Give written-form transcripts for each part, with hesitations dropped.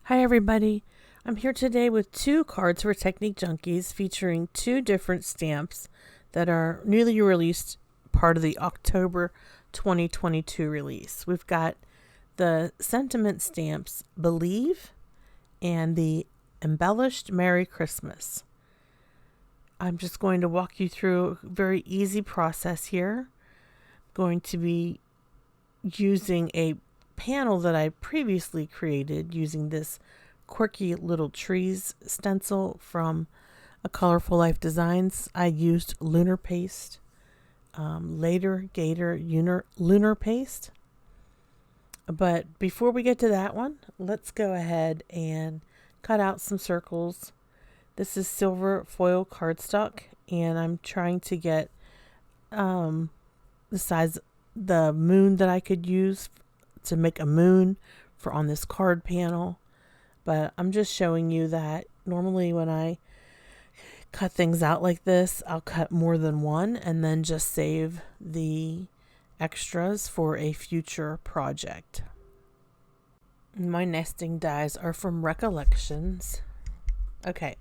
Hi everybody, I'm here today with two cards for Technique Junkies featuring two different stamps that are newly released part of the October 2022 release. We've got the sentiment stamps Believe and the embellished Merry Christmas. I'm just going to walk you through a very easy process here. I'm going to be using a panel that I previously created using this quirky little trees stencil from a Colorful Life Designs. I used lunar paste, later Gator lunar paste. But before we get to that one, let's go ahead and cut out some circles. This is silver foil cardstock, and I'm trying to get the size, the moon that I could use to make a moon for on this card panel. But I'm just showing you that normally when I cut things out like this, I'll cut more than one and then just save the extras for a future project. My nesting dies are from Recollections. Okay,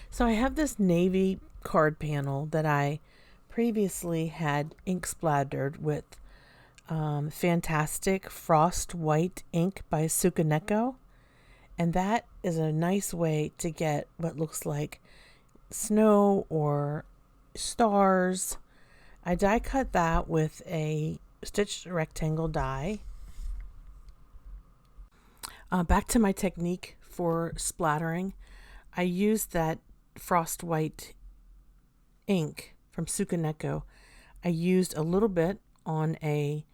so I have this navy card panel that I previously had ink splattered with Fantastic Frost White ink by Sukaneko. And that is a nice way to get what looks like snow or stars. I die cut that with a stitched rectangle die. Back to my technique for splattering. I used that Frost White ink from Sukaneko. I used a little bit on a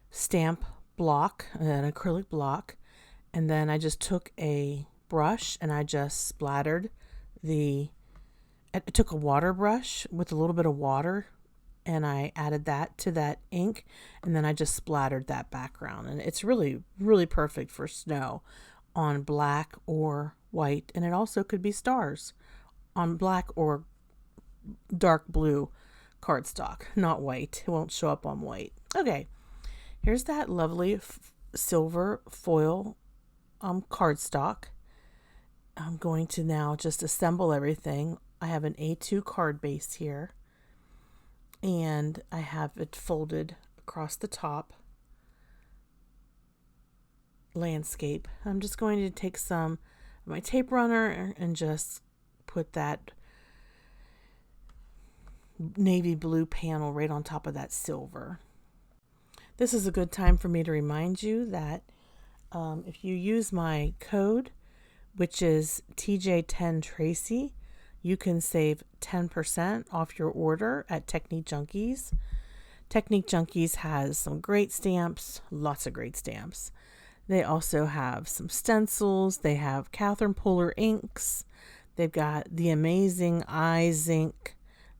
stamp block, an acrylic block, and then I just took a brush and I just splattered I took a water brush with a little bit of water and I added that to that ink, and then I just splattered that background, and it's really, really perfect for snow on black or white, and it also could be stars on black or dark blue cardstock, not white. It won't show up on white. Okay, here's that lovely silver foil cardstock. I'm going to now just assemble everything. I have an A2 card base here, and I have it folded across the top, landscape. I'm just going to take some of my tape runner and just put that navy blue panel right on top of that silver. This is a good time for me to remind you that if you use my code, which is TJ10Tracy, you can save 10% off your order at Technique Junkies. Technique Junkies has some great stamps, lots of great stamps. They also have some stencils. They have Catherine Puller inks. They've got the amazing iZink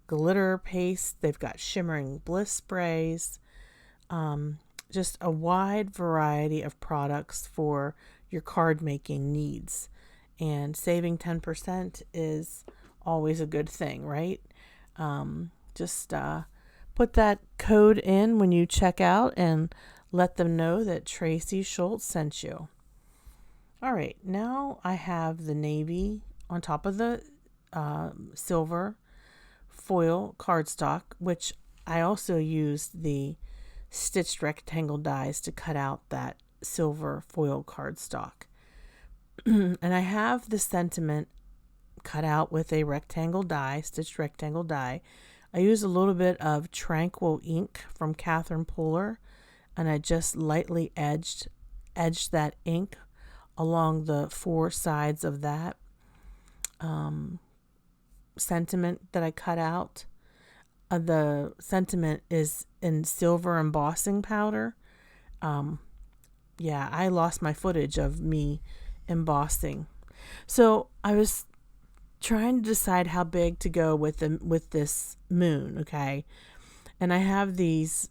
glitter paste. They've got shimmering bliss sprays. Just a wide variety of products for your card making needs. And saving 10% is always a good thing, right? Just put that code in when you check out and let them know that Tracy Schultz sent you. All right, now I have the navy on top of the silver foil cardstock, which I also used the stitched rectangle dies to cut out that silver foil cardstock. And I have the sentiment cut out with a rectangle die, stitched rectangle die. I used a little bit of Tranquil ink from Catherine Puller, and I just lightly edged that ink along the four sides of that sentiment that I cut out. The sentiment is in silver embossing powder. Yeah, I lost my footage of me embossing. So I was trying to decide how big to go with this moon, okay? And I have these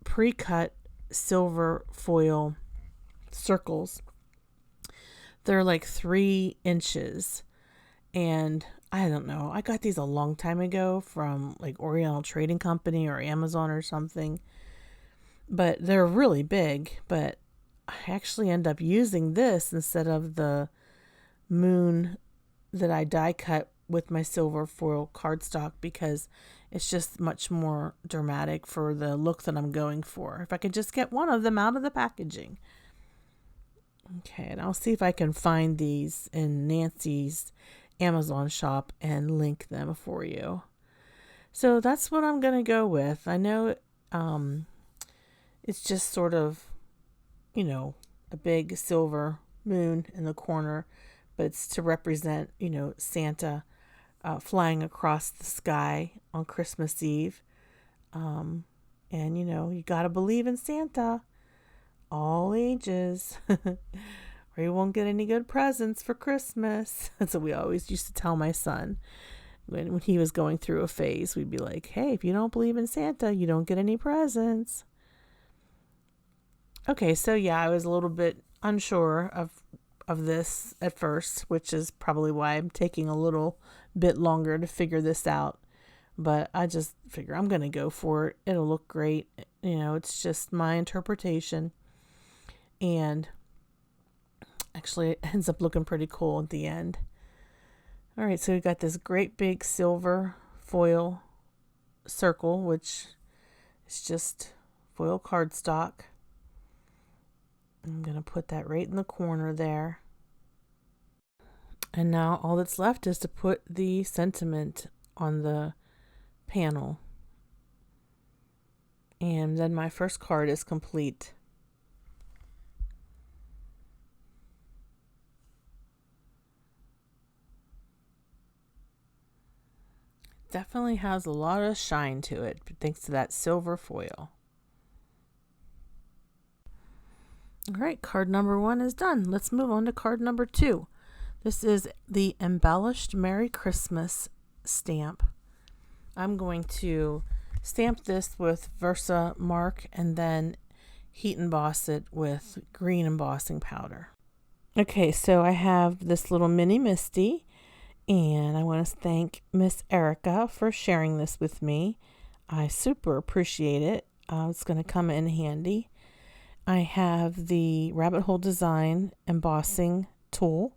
pre-cut silver foil circles. They're like 3 inches, and I don't know, I got these a long time ago from like Oriental Trading Company or Amazon or something, but they're really big. But I actually end up using this instead of the moon that I die cut with my silver foil cardstock because it's just much more dramatic for the look that I'm going for. If I could just get one of them out of the packaging. Okay, and I'll see if I can find these in Nancy's Amazon shop and link them for you. So that's what I'm going to go with. I know it's just sort of, a big silver moon in the corner, but it's to represent, Santa flying across the sky on Christmas Eve. And, you got to believe in Santa, all ages, or you won't get any good presents for Christmas. That's what we always used to tell my son. When he was going through a phase, we'd be like, hey, if you don't believe in Santa, you don't get any presents. Okay, so yeah, I was a little bit unsure of this at first, which is probably why I'm taking a little bit longer to figure this out. But I just figure I'm going to go for it. It'll look great. It's just my interpretation. And actually, it ends up looking pretty cool at the end. All right, so we've got this great big silver foil circle, which is just foil cardstock. I'm going to put that right in the corner there. And now all that's left is to put the sentiment on the panel. And then my first card is complete. Definitely has a lot of shine to it thanks to that silver foil. All right, card number 1 is done. Let's move on to card number 2. This is the embellished Merry Christmas stamp. I'm going to stamp this with Versamark and then heat emboss it with green embossing powder. Okay, so I have this little mini Misty, and I want to thank Miss Erica for sharing this with me. I super appreciate it. It's going to come in handy. I have the Rabbit Hole Design embossing tool,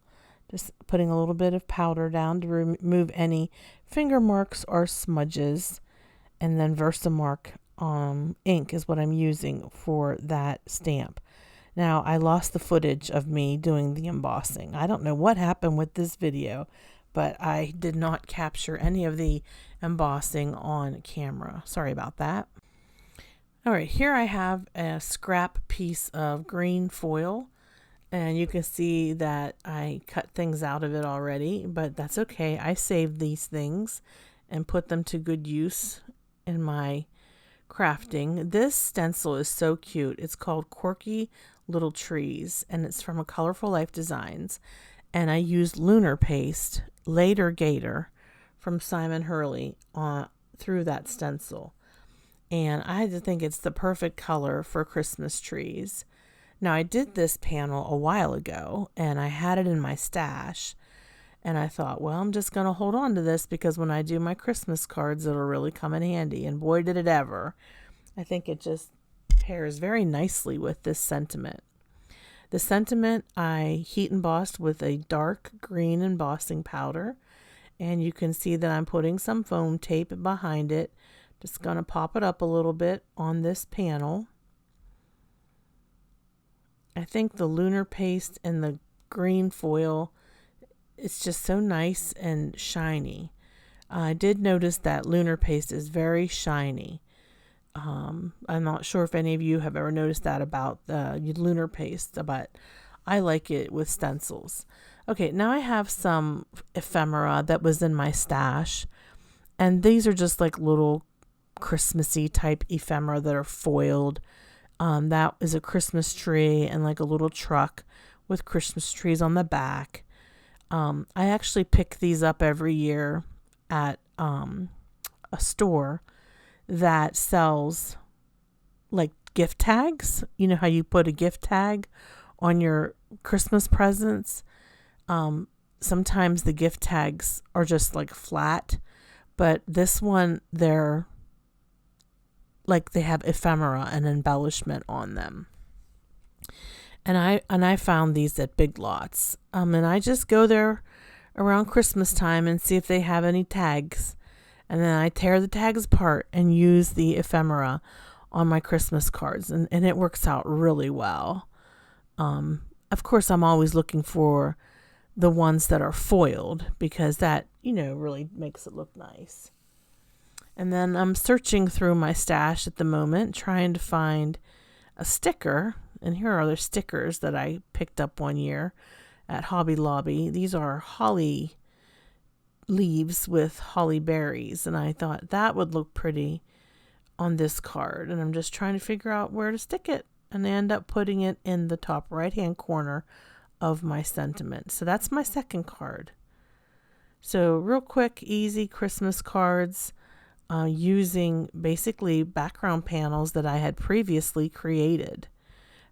just putting a little bit of powder down to remove any finger marks or smudges. And then Versamark ink is what I'm using for that stamp. Now, I lost the footage of me doing the embossing. I don't know what happened with this video, but I did not capture any of the embossing on camera. Sorry about that. All right, here I have a scrap piece of green foil, and you can see that I cut things out of it already, but that's okay. I saved these things and put them to good use in my crafting. This stencil is so cute. It's called Quirky Little Trees, and it's from a Colorful Life Designs, and I used lunar paste, Later Gator, from Simon Hurley through that stencil. And I had to think it's the perfect color for Christmas trees. Now, I did this panel a while ago, and I had it in my stash. And I thought, well, I'm just going to hold on to this because when I do my Christmas cards, it'll really come in handy. And boy, did it ever. I think it just pairs very nicely with this sentiment. The sentiment I heat embossed with a dark green embossing powder. And you can see that I'm putting some foam tape behind it. Just going to pop it up a little bit on this panel. I think the lunar paste and the green foil, it's just so nice and shiny. I did notice that lunar paste is very shiny. I'm not sure if any of you have ever noticed that about the lunar paste, but I like it with stencils. Okay, now I have some ephemera that was in my stash, and these are just like little Christmassy type ephemera that are foiled. That is a Christmas tree and like a little truck with Christmas trees on the back. I actually pick these up every year at a store that sells like gift tags. You know how you put a gift tag on your Christmas presents? Sometimes the gift tags are just like flat, but this one, they're like they have ephemera and embellishment on them. And I found these at Big Lots. And I just go there around Christmas time and see if they have any tags. And then I tear the tags apart and use the ephemera on my Christmas cards. And it works out really well. Of course, I'm always looking for the ones that are foiled because that, really makes it look nice. And then I'm searching through my stash at the moment, trying to find a sticker. And here are other stickers that I picked up one year at Hobby Lobby. These are holly leaves with holly berries. And I thought that would look pretty on this card. And I'm just trying to figure out where to stick it. And I end up putting it in the top right-hand corner of my sentiment. So that's my second card. So real quick, easy Christmas cards using basically background panels that I had previously created.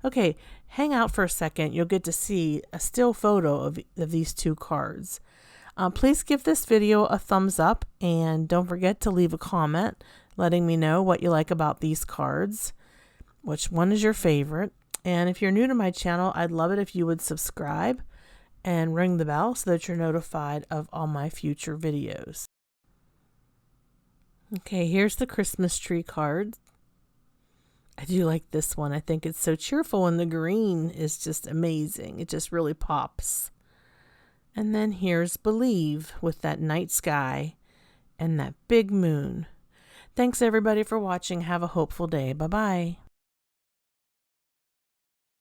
Okay, hang out for a second. You'll get to see a still photo of these two cards. Please give this video a thumbs up and don't forget to leave a comment letting me know what you like about these cards, which one is your favorite. And if you're new to my channel, I'd love it if you would subscribe and ring the bell so that you're notified of all my future videos. Okay, here's the Christmas tree card. I do like this one. I think it's so cheerful and the green is just amazing. It just really pops. And then here's Believe with that night sky and that big moon. Thanks everybody for watching. Have a hopeful day. Bye-bye.